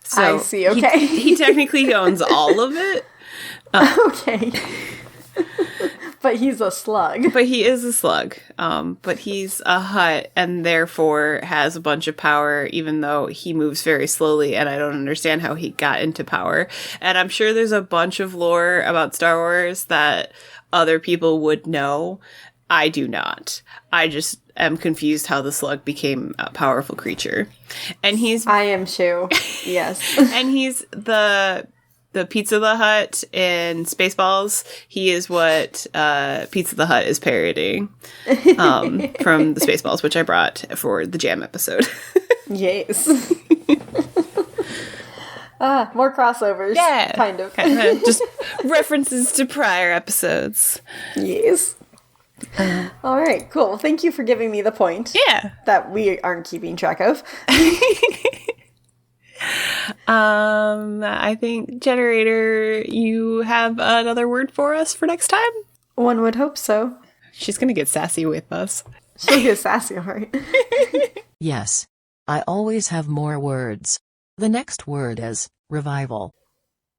So I see, okay. He technically owns all of it. Okay. But he's a slug. But he is a slug. But he's a Hutt and therefore has a bunch of power, even though he moves very slowly, and I don't understand how he got into power. And I'm sure there's a bunch of lore about Star Wars that other people would know. I do not. I just am confused how the slug became a powerful creature. And I am too. Yes. and he's the Pizza the Hut in Spaceballs. He is what Pizza the Hut is parodying from the Spaceballs, which I brought for the Jam episode. Yes. More crossovers. Yeah. Kind of. Just references to prior episodes. Yes. All right, cool. Well, thank you for giving me the point. Yeah. That we aren't keeping track of. I think, Generator, you have another word for us for next time? One would hope so. She's gonna get sassy with us. She'll get sassy, all right. Yes. I always have more words. The next word is revival.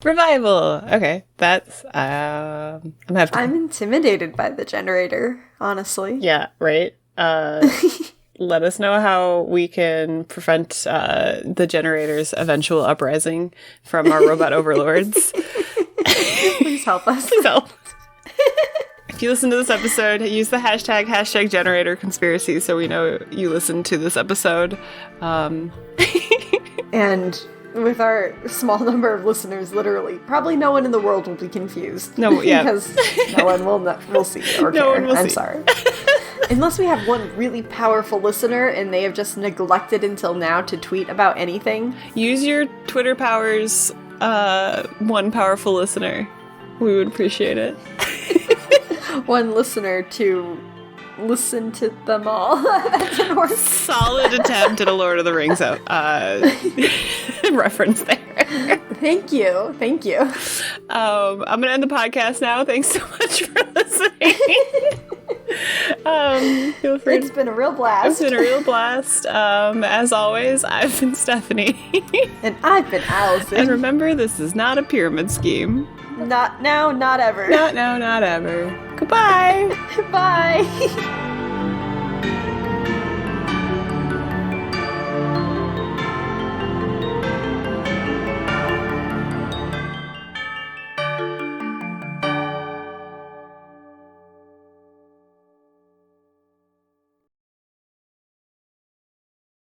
Revival! Okay, that's, I'm gonna have to... I'm intimidated by the generator, honestly. Yeah, right? Let us know how we can prevent the generator's eventual uprising from our robot overlords. Please help us. Please help. If you listen to this episode, use the hashtag generator conspiracy so we know you listened to this episode. And with our small number of listeners, literally, probably no one in the world will be confused. No, yeah. Because no one will see or No care. one will I'm see. sorry. Unless we have one really powerful listener and they have just neglected until now to tweet about anything. Use your Twitter powers, one powerful listener. We would appreciate it. one listener to listen to them all. That didn't work. Solid attempt at a Lord of the Rings reference there. Thank you. I'm going to end the podcast now. Thanks so much for listening. Feel free. It's been a real blast. It's been a real blast. As always, I've been Stephanie. And I've been Allison. And remember, this is not a pyramid scheme. Not now, not ever. Not now, not ever. Goodbye. Bye.